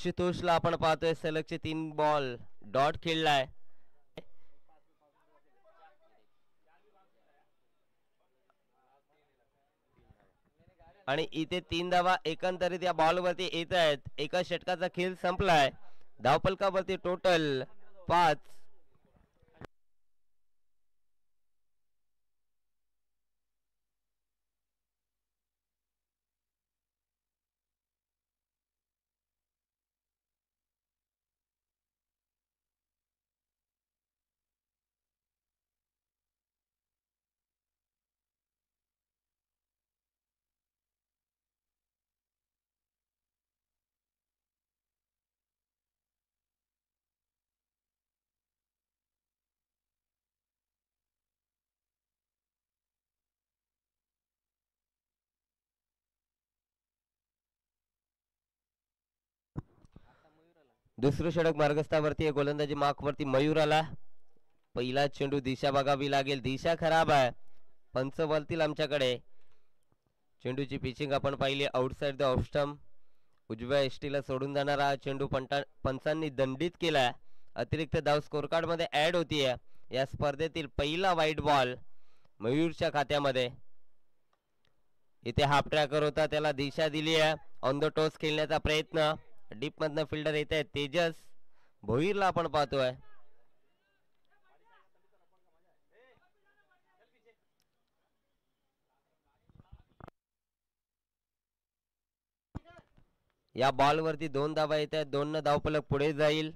आशुतोषला आपण पाहतोय सलगचे 3 ball dot खेळलाय आणि इथे 3 धावा एकंदरीत या बॉल वरती येत आहेत. एका षटकाचा खेळ संपलाय. धावफलकावरती टोटल 5. दुसरं षटक मार्गस्थावरती गोलंदाजी मार्कवरती मयूर आला. पहिला चेंडू दिशा बघावी लागेल. दिशा खराब आहे. पंच बोलतील आमच्याकडे. चेंडूची पिचिंग आपण पाहिली आउटसाइड द ऑफ स्टंप. उजव्या एसटीला सोडून जाणारा हा चेंडू पंचांनी दंडित केला. अतिरिक्त धाव स्कोर कार्ड मध्ये ऍड होतीये. या स्पर्धेतील पहिला वाईट बॉल मयूरच्या खात्यामध्ये. इथे हाफ ट्रॅकर होता त्याला दिशा दिली आहे. ऑन द टॉस खेळण्याचा प्रयत्न. डीप मधनं फिल्डर येत आहे तेजस भोईरला आपण पाहतोय. या बॉल वरती 2 धावा येत आहेत. 2 धावफलक पुढे जाईल.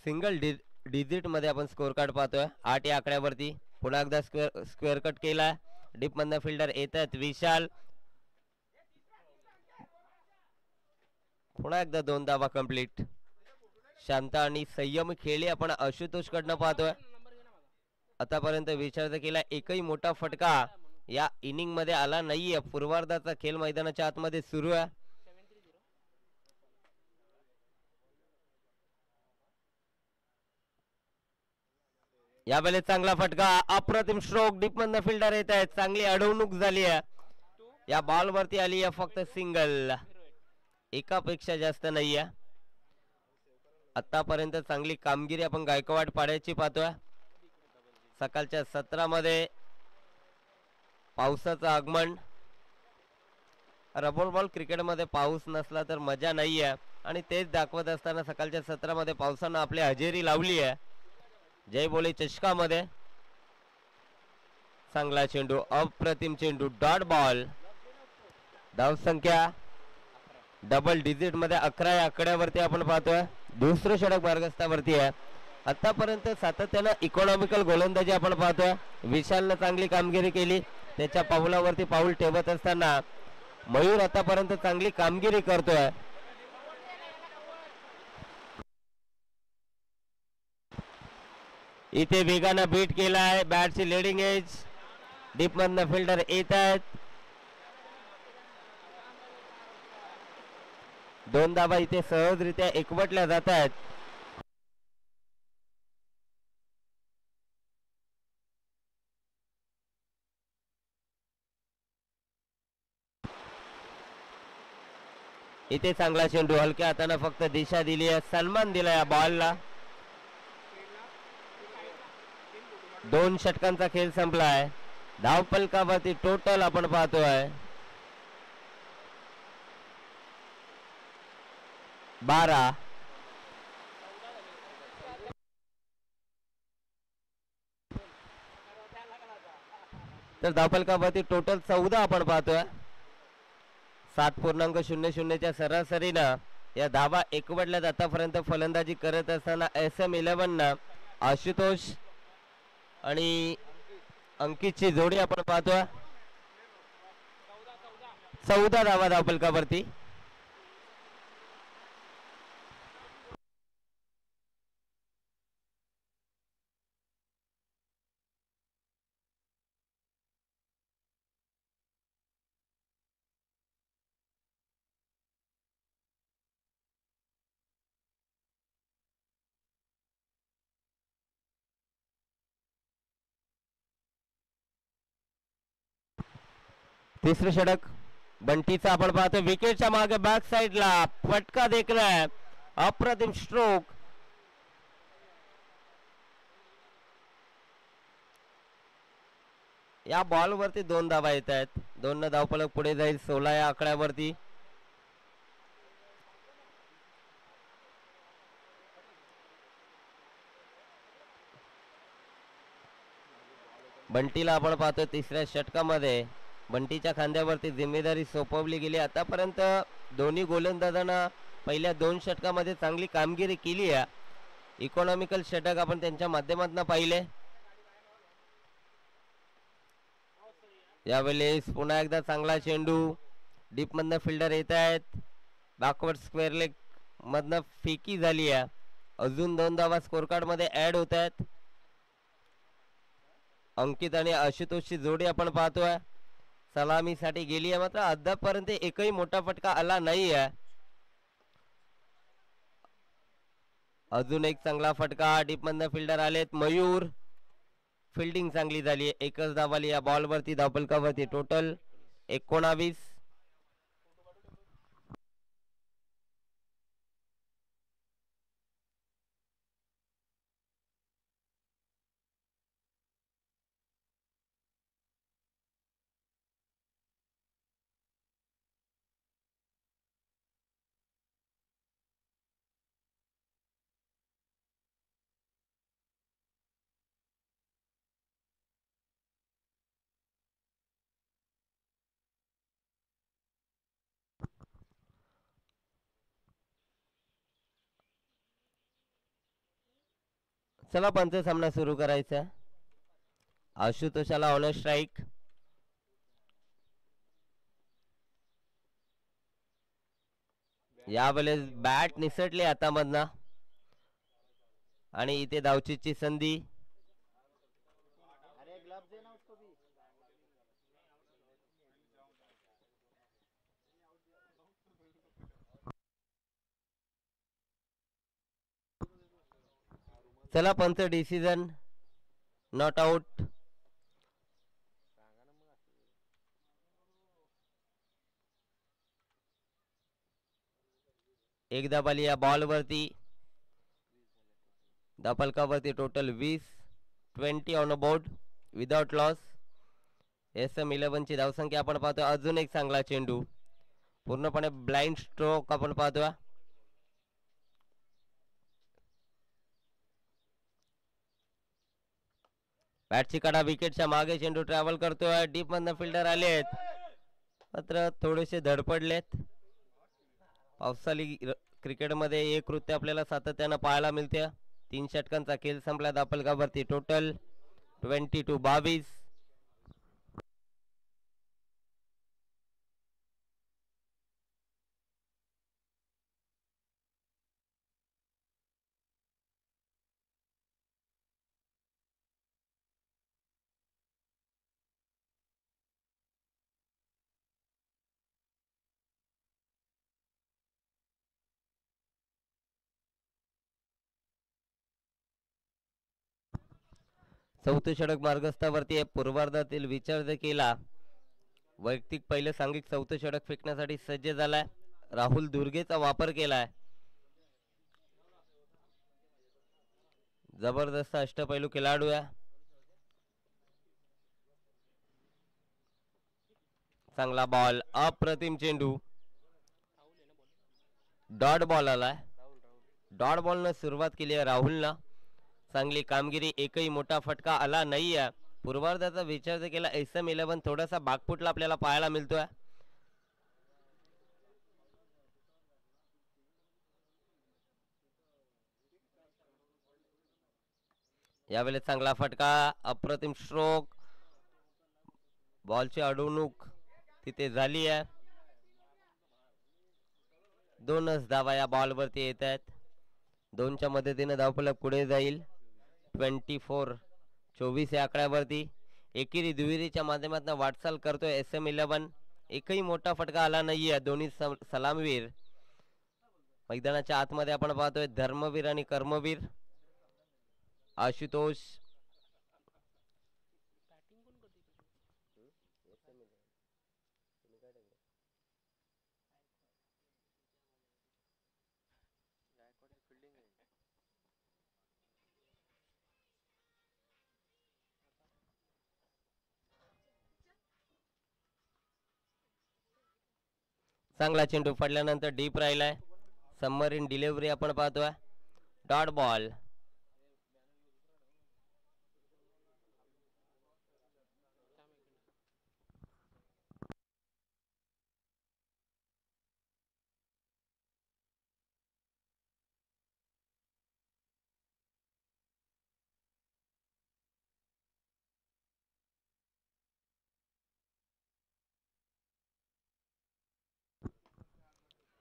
सिंगल डिजिट मध्ये आपण स्कोर कार्ड पाहतोय. 8 या आकड्यावरती पुन्हा एकदा स्क्वेअर कट केला. डीप मधनं फिल्डर येत आहेत विशाल. पुन्हा एकदा 2 धावा कंप्लीट. शांत आणि संयम खेळी आपण आशुतोष कडनं पाहतोय. आतापर्यंत विचार केला एकही मोठा फटका या इनिंग मध्ये आला नाहीये. पूर्वार्धाचा खेळ मैदानाच्या आतमध्ये सुरू आहे. यावेळेस चांगला फटका. अप्रतिम स्ट्रोक. डीप मधनं फिल्डर येत आहेत. चांगली अडवणूक झाली आहे. या बॉल वरती आली आहे फक्त सिंगल. एकापेक्षा जास्त नाहीये. आतापर्यंत चांगली कामगिरी आपण गायकवाड पाड्याची पाहतोय. सकाळच्या सत्रामध्ये पावसाचं आगमन. रबर बॉल क्रिकेटमध्ये पाऊस नसला तर मजा नाहीये आणि तेच दाखवत असताना सकाळच्या सत्रामध्ये पावसानं आपली हजेरी लावली आहे. जय बोले चषकामध्ये. चांगला चेंडू. अप्रतिम चेंडू. Dot ball. धावसंख्या डबल डिजिट मध्ये 11 या आकड्यावरती आपण पाहतोय. दुसरं षटक मार्गस्थावरती आहे. आतापर्यंत सातत्यानं इकॉनॉमिकल गोलंदाजी आपण पाहतोय. विशालनं चांगली कामगिरी केली. त्याच्या पाऊलावरती पाऊल ठेवत असताना मयूर आतापर्यंत चांगली कामगिरी करतोय. इथे वेगानं बीट केला आहे. बॅटची लिडिंग एज. डीप मधनं फिल्डर येत आहेत. 2 धावा इथे सहजरित्या एकवटल्या जात आहेत. इथे चांगला चेंडू. हलक्या हाताने फक्त दिशा दिली आहे. सन्मान दिला या बॉलला. 2 षटकांचा खेळ संपला आहे. धावफलकावरती टोटल आपण पाहतोय 12. तर धावफलकावरती टोटल 14 आपण पाहतोय. 7.00 च्या सरासरीनं या धावा एकवटल्यात. आतापर्यंत फलंदाजी करत असताना SM11 आशुतोष आणि अंकितची जोडी आपण पाहतोय. 14 धावा धावफलकावरती. तिसरं षटक बंटीचा आपण पाहतो. विकेटच्या मागे बॅक साइडला फटका देखलाय. अप्रतिम स्ट्रोक. या बॉल वरती 2 धावा येत आहेत. 2 धावफलक पुढे जाईल 16 या आकड्यावरती. बंटीला आपण पाहतो तिसऱ्या षटकामध्ये बंटीच्या खांद्यावरती जिम्मेदारी सोपवली गेली. आतापर्यंत दोन्ही गोलंदाजांना पहिल्या 2 षटकामध्ये चांगली कामगिरी केली आहे. इकॉनॉमिकल षटक आपण त्यांच्या माध्यमातून पाहिले. यावेळेस पुन्हा एकदा चांगला चेंडू. डीप मधनं फिल्डर येत आहेत. बॅकवर्ड स्क्वेअर लेग मधनं फेकी झाली आहे. अजून 2 धावा स्कोर कार्ड मध्ये ऍड होत आहेत. अंकित आणि आशुतोषची जोडी आपण पाहतोय सलामीसाठी गेली आहे. मात्र अद्यापपर्यंत एकही मोठा फटका आला नाही आहे. अजून एक चांगला फटका. डीप मधनं फिल्डर आलेत. मयूर. फिल्डिंग चांगली झाली. एकच धाव आली या बॉल वरती. धावफलकावरती टोटल 19. चला पंच सामना सुरू करायचा. आशुतोषाला ऑन स्ट्राईक. यावेळेस बॅट निसटली हातामधनं आणि इथे धावचीची संधी. चला पंच डिसिजन नॉट आउट. एकदा बाली या बॉल वरती. धावफलकावरती total 20. 20 on board without loss. SM11 ची धावसंख्या आपण पाहतो. अजून एक चांगला चेंडू. पूर्णपणे ब्लाइंड स्ट्रोक आपण पाहतोय. बॅटची कडा विकेटच्या मागे. चेंडू ट्रॅव्हल करतोय. डीप मधनं फिल्डर आलेत मात्र थोडेसे धडपडलेत. पावसाळी क्रिकेटमध्ये एक कृत्य आपल्याला सातत्यानं पाहायला मिळते. 3 षटकांचा खेळ संपला. धावफलकावरती टोटल 22. चौथे षटक मार्गस्थावरती पूर्वार्धातील विचार जर केला. वैयक्तिक पहिले सांघिक चौथे षटक फेकण्यासाठी सज्ज झालाय. राहुल दुर्गेचा वापर केलाय. जबरदस्त अष्टपैलू खेळाडू आहे. चांगला बॉल. अप्रतिम चेंडू. डॉट बॉल आलाय. डॉट बॉल न सुरुवात केली आहे राहुलनं. चांगली कामगिरी. एकही मोठा फटका आला नाहीये. पूर्वार्धाचा विचार जर केला SM11 थोडासा बागपुटला आपल्याला पाहायला मिळतोय. यावेळेस चांगला फटका. अप्रतिम स्ट्रोक. बॉलची अडवणूक तिथे झाली आहे. 2च धावा या बॉल वरती येत आहेत. 2च्या मदतीने धावफलक पुढे जाईल. 24 या आकड्यावरती. एकेरी दुहेरीच्या माध्यमातून वाटचाल करतोय SM11. एकही मोठा फटका आला नाहीये. दोन्ही सलामवीर. मैदानाच्या आतमध्ये आपण पाहतोय धर्मवीर आणि कर्मवीर. आशुतोष चांगला चेंडू पडल्यानंतर डीप राहिलाय. सबमरीन डिलिव्हरी आपण पाहतोय. Dot ball.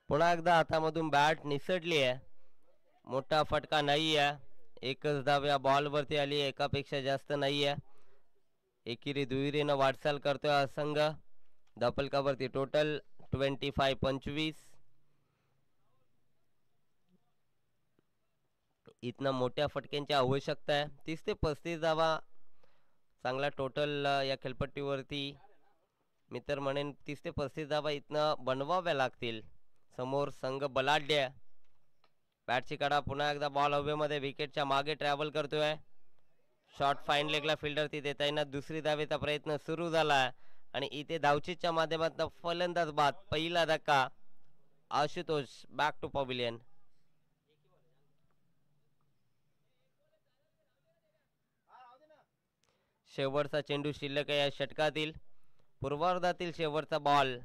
पुन्हा एकदा हातामधून बॅट निसटली आहे. मोठा फटका नाही आहे. एकच धाव या बॉलवरती आली. एकापेक्षा जास्त नाही आहे. एकेरी दुहेरीनं वाटचाल करतोय हा संघ. धावफलकावरती टोटल 25-25. इथनं मोठ्या फटक्यांची आवश्यकता आहे. 30 ते 35 धावा चांगला टोटल या खेळपट्टीवरती. मी तर म्हणेन 30 ते 35 धावा इथनं बनवाव्या लागतील. समोर संघ बलाढ्य. बॅटची कडा पुन्हा एकदा बॉल हवेमध्ये विकेटच्या मागे ट्रॅव्हल करतोय. शॉर्ट फाईन लेगला फिल्डर तिथे त्यांना दुसरी धावेचा प्रयत्न सुरू झाला आणि इथे धावचीच्या माध्यमातून फलंदाज बाद. पहिला धक्का. Ashutosh back to pavilion. शेवटचा चेंडू शिल्लक आहे या षटकातील. पूर्वार्धातील शेवटचा बॉल.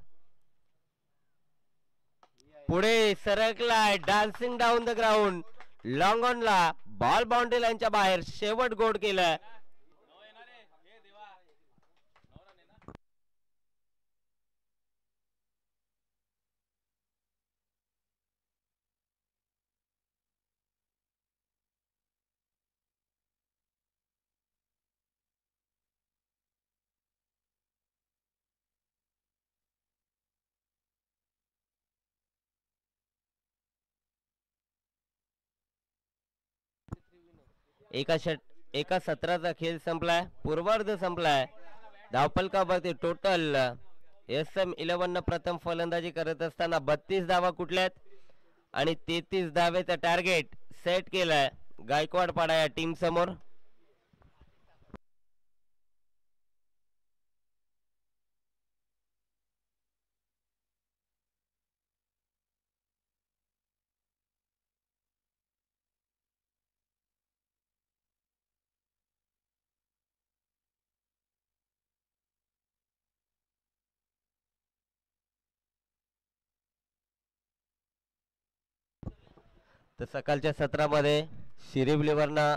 पुढे सरकलाय. Dancing down the ground. Long ऑनला बॉल बाउंड्री लाईनच्या बाहेर. शेवट गोड केलं. एका सत्राचा खेळ संपलाय. पूर्वार्ध संपलाय. धावफलकावरती टोटल SM11 न प्रथम फलंदाजी करत असताना 32 धावा कुठल्यात आणि 33 धावेचं टार्गेट सेट केलंय गायकवाड पाडा या टीम समोर. तर सकाळच्या सत्रामध्ये शिरिवलीवरनं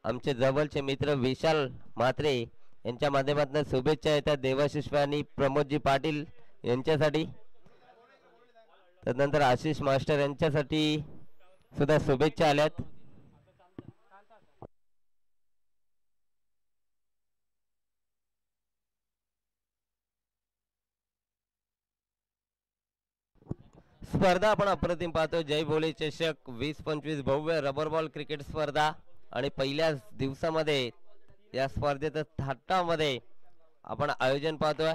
आमचे जवळचे मित्र विशाल म्हात्रे यांच्या माध्यमातून शुभेच्छा येतात देवाशिष आणि प्रमोदजी पाटील यांच्यासाठी. त्यानंतर आशिष मास्टर यांच्यासाठी सुद्धा शुभेच्छा आल्यात. स्पर्धा आपण अप्रतिम पाहतो. जय भोले चषक 20-25 भव्य रबर बॉल क्रिकेट स्पर्धा आणि पहिल्याच दिवसामध्ये या स्पर्धेत थाटामध्ये आपण आयोजन पाहतोय.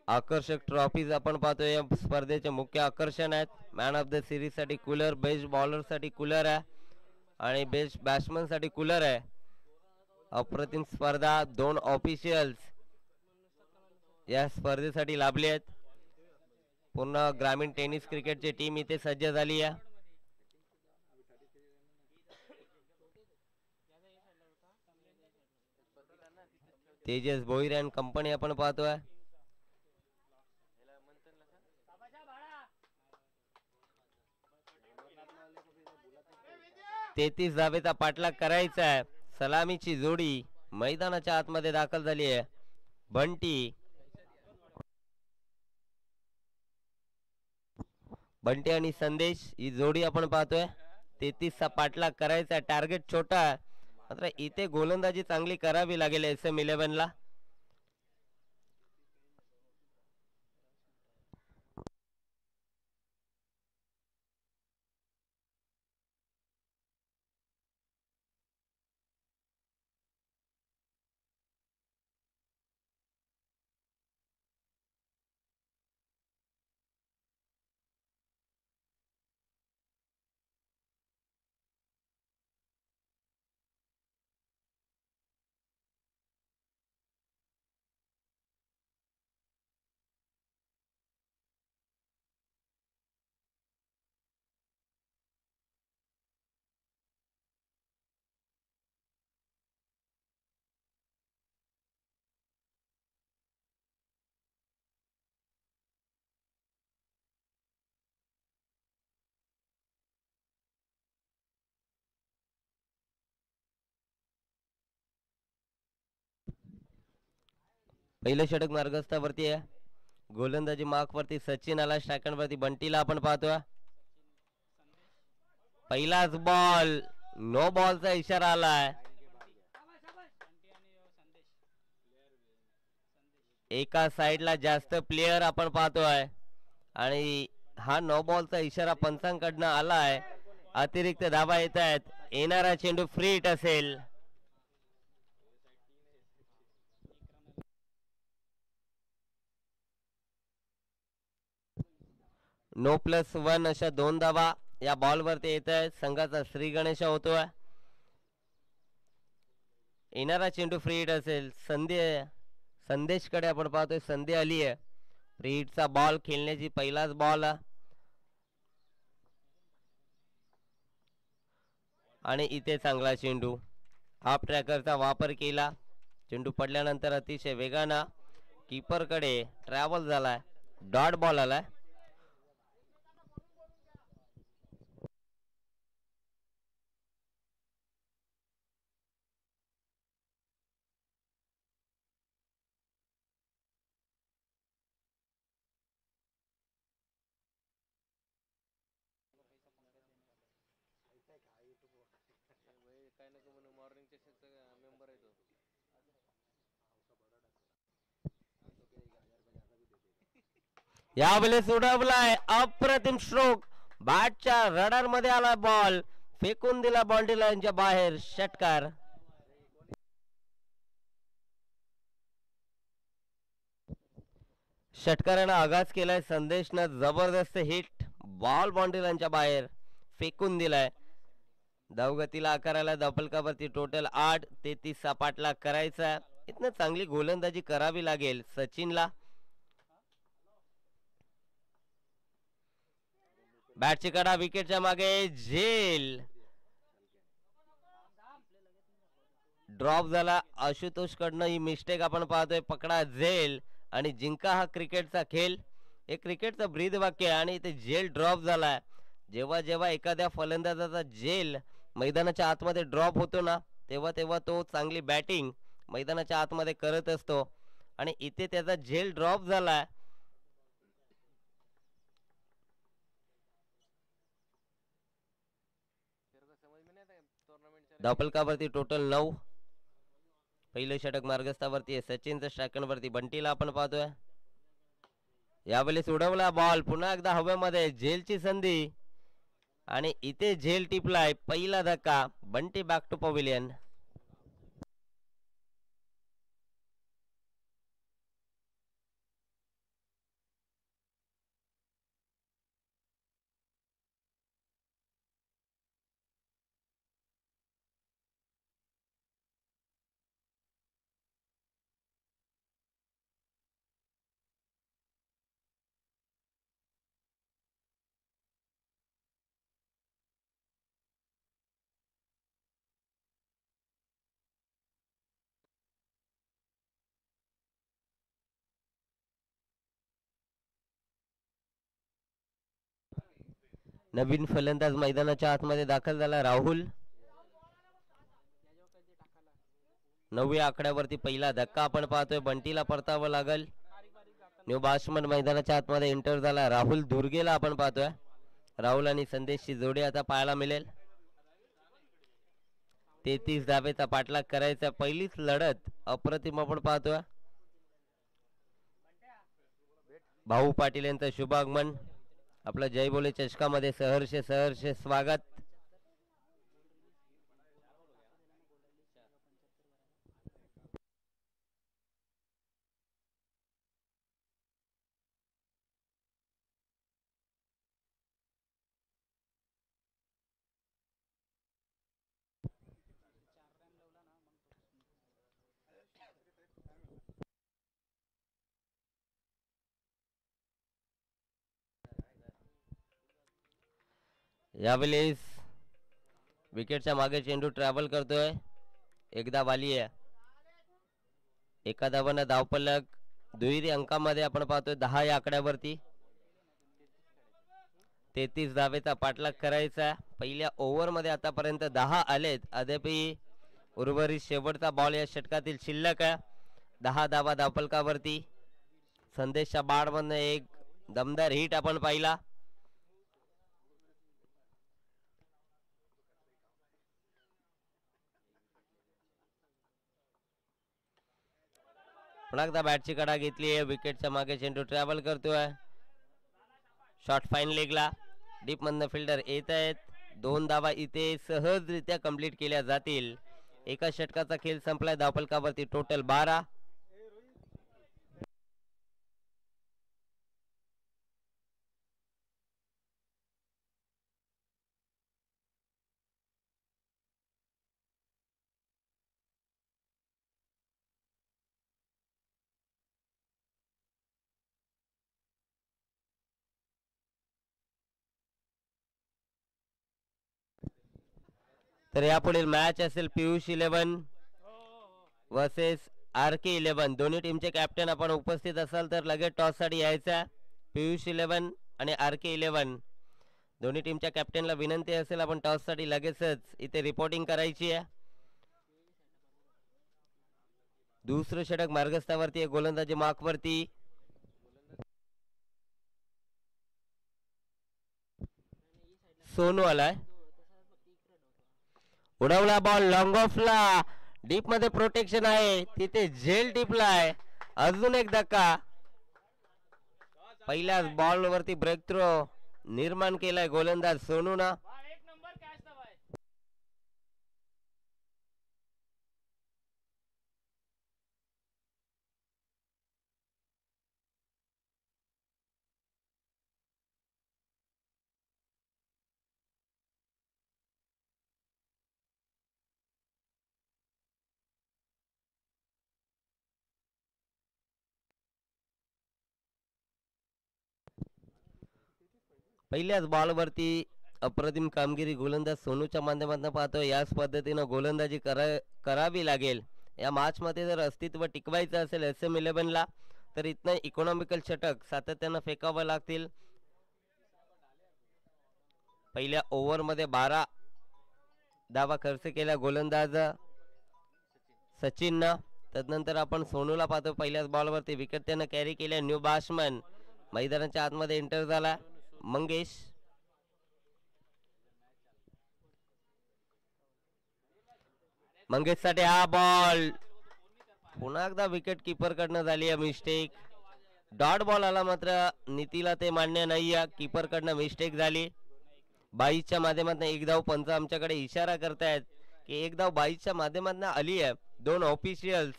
आकर्षक ट्रॉफीज आपण पाहतोय. या स्पर्धेचे मुख्य आकर्षण आहेत. मॅन ऑफ द सिरीज साठी कूलर, बेस्ट बॉलर साठी कूलर आहे आणि बेस्ट बॅट्समन साठी कूलर आहे. अप्रतिम स्पर्धा. 2 ऑफिशियल्स या स्पर्धेसाठी लाभले आहेत. पूर्ण ग्रामीण टेनिस क्रिकेटची टीम इथे सज्ज झाली आहे. तेजस भोईर अँड कंपनी आपण पाहतोय. तेहतीस धावेचा पाठलाग करायचा आहे. सलामीची जोडी मैदानाच्या आतमध्ये दाखल झाली आहे. बंटी आणि संदेश ही जोडी आपण पाहतोय. 33 चा पाठलाग करायचा. टार्गेट छोटा मात्र इथे गोलंदाजी चांगली करावी लागेल SM11 ला. पहिलं षटक मार्गस्थावरती आहे. गोलंदाजी मार्क वरती सचिन आला. स्ट्रायकर वरती बंटीला आपण पाहतोय. पहिलाच बॉल, नो बॉलचा इशारा आलाय. एका साइडला जास्त प्लेयर आपण पाहतोय आणि हा नो बॉलचा इशारा पंचांकडनं आलाय. अतिरिक्त धावा येत आहेत. येणारा चेंडू फ्री हिट असेल. नो प्लस 1 अशा 2 धावा या बॉल वरती येत आहेत. संघाचा श्री गणेश होतोय. येणारा चेंडू फ्री हिट असेल. संदेशकडे आपण पाहतोय. संधी आली आहे. फ्री हिटचा बॉल खेळण्याची पहिलाच बॉल आणि इथे चांगला चेंडू. हाफ ट्रॅकरचा वापर केला. चेंडू पडल्यानंतर अतिशय वेगानं कीपरकडे ट्रॅव्हल झालाय. डॉट बॉल आलाय. यावेळेस उडवलाय. अप्रतिम स्ट्रोक. बॅटच्या रडार मध्ये आला बॉल. फेकून दिला बाउंड्री लाईनच्या बाहेर. षटकार. षटकारानं आघात केलाय. संदेशनं जबरदस्त हिट. बॉल बाउंड्री लाईनच्या बाहेर फेकून दिलाय. धावगतीला आकाराला धावफलकावरती टोटल 8. 33 सपाटला करायचा. इथनं चांगली गोलंदाजी करावी लागेल सचिनला. बॅटची कडा विकेटच्या मागे. झेल ड्रॉप झाला. आशुतोष कडनं ही मिस्टेक आपण पाहतोय. पकडा झेल आणि जिंका हा क्रिकेटचा खेळ. हे क्रिकेटचं ब्रीद वाक्य आहे. आणि इथे झेल ड्रॉप झालाय. जेव्हा जेव्हा एखाद्या फलंदाजाचा झेल मैदानाच्या आतमध्ये ड्रॉप होतो ना, तेव्हा तेव्हा तो चांगली बॅटिंग मैदानाच्या आतमध्ये करत असतो. आणि इथे त्याचा झेल ड्रॉप झालाय. धावफलकावरती टोटल 9. पहिलं षटक मार्गस्थावरती आहे. सचिनच्या स्ट्रायकरवरती बंटीला आपण पाहतोय. यावेळेस उडवला बॉल. पुन्हा एकदा हवेमध्ये. झेलची संधी आणि इथे झेल टिपलाय. पहिला धक्का. Bunty back to pavilion. नवीन फलंदाज मैदानाच्या आतमध्ये दाखल झाला. राहुल 9व्या आकड्यावरती पहिला धक्का आपण पाहतोय. बंटीला परतावं लागल. न्यू बॅट्समन मैदानाच्या आतमध्ये एंटर झाला. राहुल धुर्गेला आपण पाहतोय. राहुल आणि संदेशची जोडी आता पाहायला मिळेल. 33 धावेचा पाठलाग करायचा. पहिलीच लढत अप्रतिम आपण पाहतोय. भाऊ पाटील यांचं शुभागमन. आपलं जय बोले चषकामध्ये सहर्ष सहर्ष स्वागत. यावेळेस विकेटच्या मागे चेंडू ट्रॅव्हल करतोय. एकदा वाली आहे. एका धावानं धावफलक दुहेरी अंकामध्ये आपण पाहतोय 10 या आकड्यावरती. 33 धावेचा पाठलाग करायचा. पहिल्या ओव्हर मध्ये आतापर्यंत 10 आलेत. अद्यापही उर्वरित शेवटचा बॉल या षटकातील शिल्लक आहे. 10 धावा धावफलकावरती. संदेशच्या बाडमधनं एक दमदार हिट आपण पाहिला. पुन्हा एकदा बॅटची कडा घेतली आहे. विकेटच्या मागे चेंडू ट्रॅव्हल करतोय. शॉट फाईन लेगला. डीप मधनं फिल्डर येत आहेत. 2 धावा इथे सहजरित्या कंप्लीट केल्या जातील. एका षटकाचा खेळ संपलाय. धावफलकावरती टोटल 12. तर यापुढील मॅच असेल पियुष 11 वर्सेस RK 11. दोन्ही टीमचे कॅप्टन आपण उपस्थित असाल तर लगेच टॉस साठी यायचा. पियुष 11 आणि RK 11 दोन्ही टीमच्या कॅप्टनला विनंती असेल आपण टॉस साठी लगेचच इथे रिपोर्टिंग करायची आहे. दुसरं षटक मार्गस्थावरती आहे. गोलंदाजी मार्कवरती सोनू आलाय. उडवला बॉल लॉंग ऑफला. डीप मध्ये प्रोटेक्शन आहे. तिथे झेल टिपलाय. अजून एक धक्का. पहिल्याच बॉल वरती ब्रेक थ्रो निर्माण केलाय गोलंदाज सोनूना. पहिल्याच बॉलवरती अप्रतिम कामगिरी गोलंदाज सोनूच्या माध्यमातून पाहतो. याच पद्धतीनं गोलंदाजी करावी लागेल. या मॅच मध्ये जर अस्तित्व टिकवायचं असेल SM 11 ला तर इथनं इकॉनॉमिकल षटक सातत्यानं फेकावं लागतील. पहिल्या ओव्हर मध्ये 12 धावा खर्च केला गोलंदाज सचिननं. तदनंतर आपण सोनूला पाहतो. पहिल्याच बॉलवरती विकेट त्यानं कॅरी केल्या. न्यू बॅट्समन मैदानाच्या आतमध्ये एंटर झाला मंगेश. मंगेश साठी हा बॉल. पुन्हा एकदा विकेट किपर कडनं झाली आहे मिस्टेक. डॉट बॉल आला मात्र नीतीला ते मान्य नाही आहे. किपर कडनं मिस्टेक झाली. 22च्या माध्यमातून एक धाव. पंच आमच्याकडे इशारा करतायत की एक धाव 22च्या माध्यमातून आली आहे. 2 ऑफिशियल्स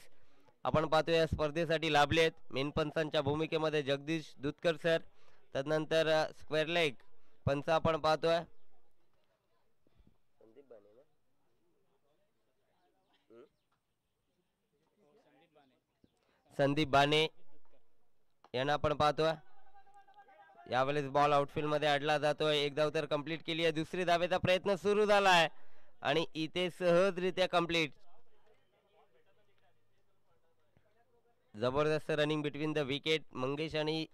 आपण पाहतो या स्पर्धेसाठी लाभलेत. मेन पंचांच्या भूमिकेमध्ये जगदीश दुधकर सर. तदनंतर स्क्वेअर लेग पंच आपण पाहतोय संदीप बाने यांना आपण पाहतोय. यावेळेस बॉल आउटफील्ड मध्ये अडला जातोय. एक धाव तर कंप्लीट केली आहे. दुसरी धावेचा प्रयत्न सुरू झालाय आणि इथे सहजरित्या कंप्लीट. जबरदस्त running between the wicket. Mangesh आणि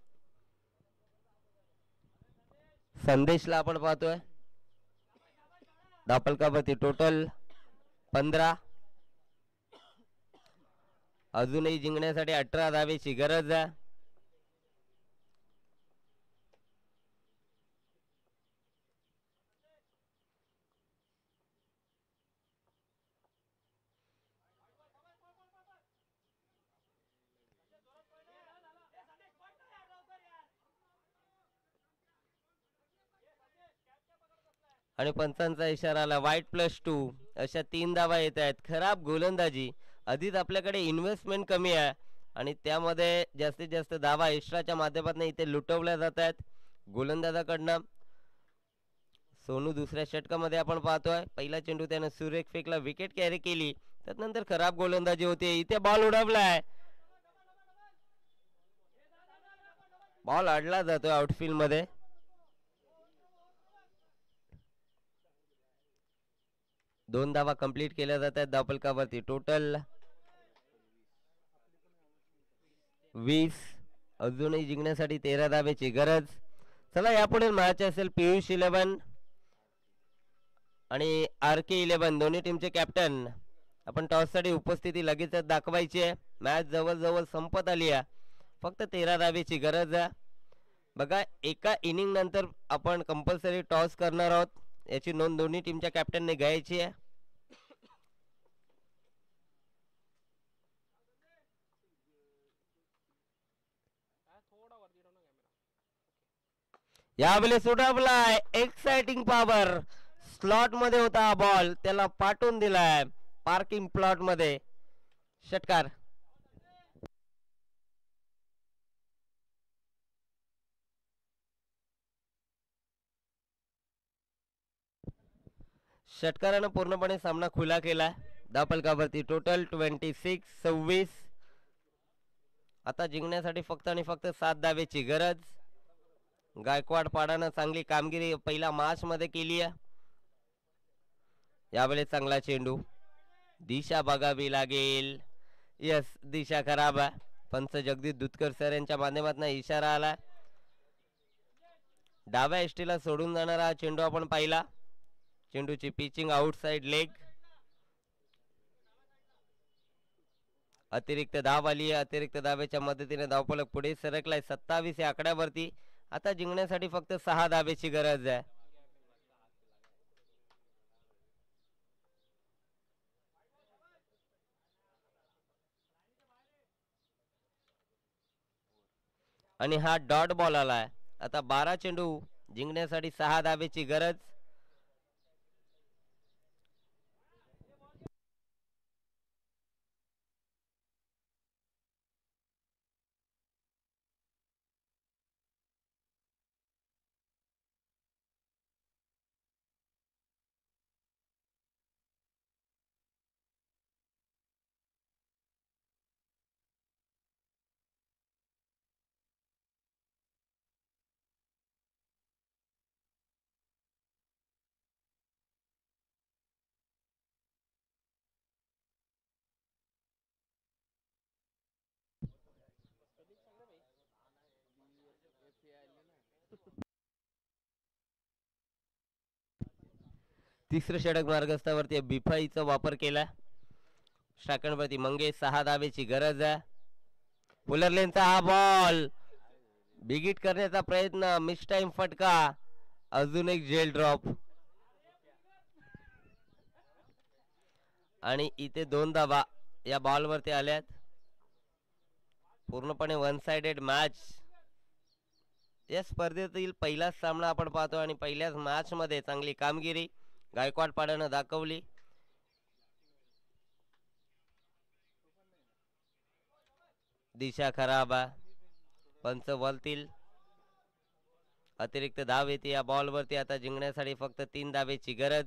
संदेशला आपण पाहतोय. धावफलकावरती टोटल 15. अजूनही जिंकण्यासाठी 18 धावेची गरज आहे. आणि पंचांचा इशारा आला. वाईट +2 अशा 3 धावा येत आहेत. खराब गोलंदाजी. आधीच आपल्याकडे इन्व्हेस्टमेंट कमी आहे आणि त्यामध्ये जास्तीत जास्त धावा एक्स्ट्राच्या माध्यमातून इथे लुटवल्या जात आहेत गोलंदाजाकडनं. सोनू दुसऱ्या षटकामध्ये आपण पाहतोय. पहिला चेंडू त्याने सुरेख फेकला. विकेट कॅरी केली. त्यानंतर खराब गोलंदाजी होते. इथे बॉल उडवलाय. बॉल अडला जातोय आउटफील्ड मध्ये. दोन धावा कंप्लीट केल्या जातात धावफलकावरती. टोटल 20. अजूनही जिंकण्यासाठी 13 धावेची गरज. चला यापुढे मॅच असेल पियुष 11 आणि RK 11 दोन्ही टीमचे कॅप्टन आपण टॉससाठी उपस्थिती लगेचच दाखवायची आहे. मॅच जवळजवळ संपत आली आहे. फक्त 13 धावेची गरज आहे. बघा एका इनिंग नंतर आपण कंपल्सरी टॉस करणार आहोत. याची नोंद दोन्ही टीमच्या कॅप्टनने घ्यायची आहे. यावेळेस उडवलाय एक्साइटिंग पॉवर. स्लॉट मध्ये होता बॉल, त्याला पाठवून दिलाय पार्किंग प्लॉट मध्ये. षटकार. षटकारानं पूर्णपणे सामना खुला केला. धावफलकावरती टोटल 26-26. आता जिंकण्यासाठी फक्त आणि फक्त 7 धावेची गरज. गायकवाड पाडानं चांगली कामगिरी पहिल्या मॅच मध्ये केली आहे. यावेळेस चांगला चेंडू, दिशा बघावी लागेल. यस, दिशा खराब आहे. पंच जगदीश दुधकर सर यांच्या माध्यमातून इशारा आला. डाव्या एसटीला सोडून जाणारा हा चेंडू आपण पाहिला. चेंडूची पिचिंग आउटसाइड लेग. अतिरिक्त धाव आली आहे. अतिरिक्त धावेच्या मदतीने धावफलक पुढे सरकलाय 27 या आकड्यावरती. आता जिंकण्यासाठी फक्त 6 धावेची गरज आहे. आणि हा डॉट बॉल आलाय. आता 12 चेंडू, जिंकण्यासाठी 6 धावेची गरज. तिसरं षटक मार्गस्थावरती बिफाईचा वापर केला. स्ट्रायकरवरती मंगेश, 6 धावेची गरज आहे. पुलरलेनचा हा बॉल बिगिट करण्याचा प्रयत्न, मिस टाइम फटका. अजून एक जेल ड्रॉप. आणि इथे 2 धावा या बॉलवरती आल्यात. पूर्णपणे वन साइडेड मॅच. या स्पर्धेतील पहिलाच सामना आपण पाहतो आणि पहिल्याच मॅच मध्ये चांगली कामगिरी गायकवाड पाड्यानं दाखवली. दिशा खराब आहे. पंच बोलतील. अतिरिक्त धाव येते या बॉलवरती. आता जिंकण्यासाठी फक्त 3 धावेची गरज.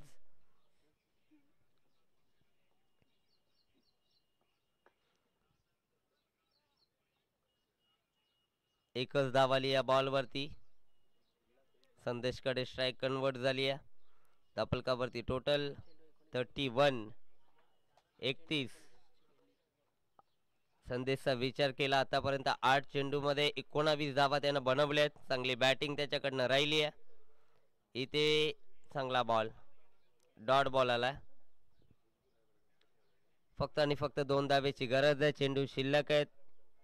एकच धाव आली या बॉलवरती. संदेशकडे स्ट्राईक कन्वर्ट झाली आहे. धावफलकावरती टोटल 31. संदेशचा विचार केला आतापर्यंत 8 चेंडू मध्ये 19 धावा त्यानं बनवल्यात. चांगली बॅटिंग त्याच्याकडनं राहिली आहे. इथे चांगला बॉल, डॉट बॉल आला. फक्त आणि फक्त 2 धावेची गरज आहे. चेंडू शिल्लक आहेत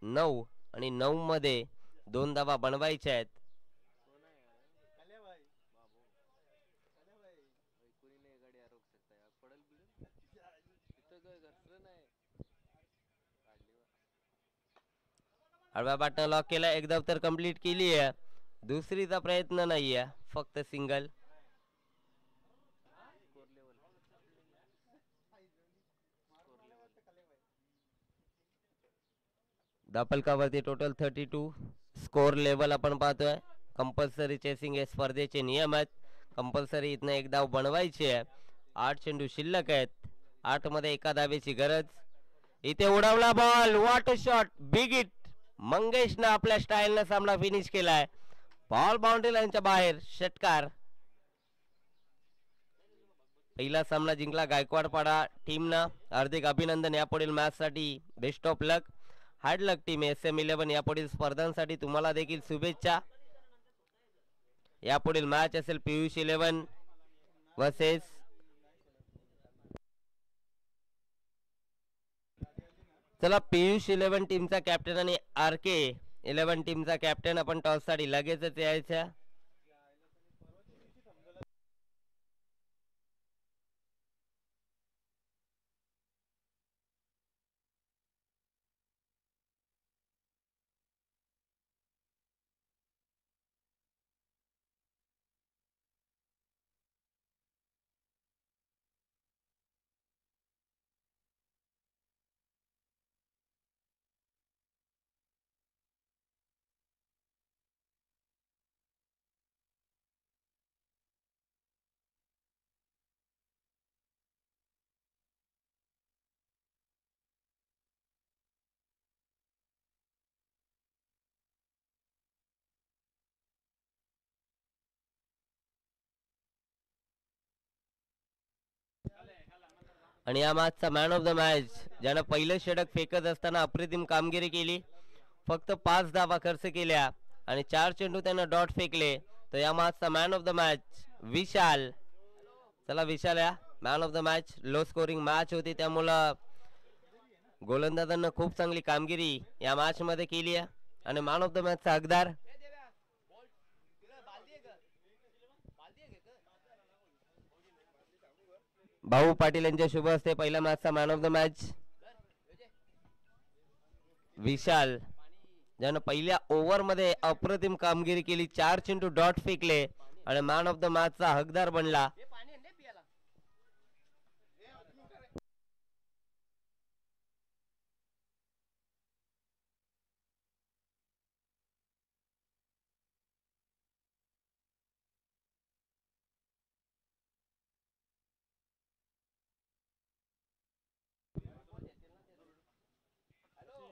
9 आणि 9 मध्ये 2 धावा बनवायच्या आहेत. आडव्या बॅटनं लॉक केला. एक धाव तर कंप्लीट केली आहे. दुसरीचा प्रयत्न नाही आहे, फक्त सिंगल. धावफलकावरती टोटल 32. स्कोर लेवल आपण पाहतोय. कंपल्सरी चेसिंग हे स्पर्धेचे नियम आहेत. कंपल्सरी इथनं एक धाव बनवायची आहे. 8 चेंडू शिल्लक आहेत. 8 मध्ये 1 धावेची गरज. इथे उडवला ball. What a shot, big hit. मंगेशनं आपल्या स्टाईलनं सामना फिनिश केलाय. बॉल बाउंड्री लाईनच्या बाहेर. षटकार. पहिला सामना जिंकला गायकवाडपाडा टीमनं. हार्दिक अभिनंदन यापुढील मॅच साठी. Best of luck. Hard luck team SM11. यापुढील स्पर्धांसाठी तुम्हाला देखील शुभेच्छा. यापुढील मॅच असेल पीयूष 11 वर्सेस चला पियुष 11 टीमचा कॅप्टन आणि आर के 11 टीमचा कॅप्टन आपण टॉस साठी लगेचच यायच्या. आणि या मॅचचा मॅन ऑफ द मॅच ज्यानं पहिलं षटक फेकत असताना अप्रतिम कामगिरी केली. फक्त 5 धावा खर्च केल्या आणि 4 चेंडू त्यानं डॉट फेकले. तर या मॅचचा मॅन ऑफ द मॅच विशाल. चला विशाल या man of the match. Low scoring match होती त्यामुळं गोलंदाजांना खूप चांगली कामगिरी या मॅच मध्ये केली आहे आणि मॅन ऑफ द मॅचचा हकदार भाऊ पाटील यांच्या शुभ हस्ते पहिल्या मॅचचा मॅन ऑफ द मॅच विशाल, ज्यानं पहिल्या ओव्हर मध्ये अप्रतिम कामगिरी केली. 4 चेंडू डॉट फेकले आणि मॅन ऑफ द मॅचचा हकदार बनला.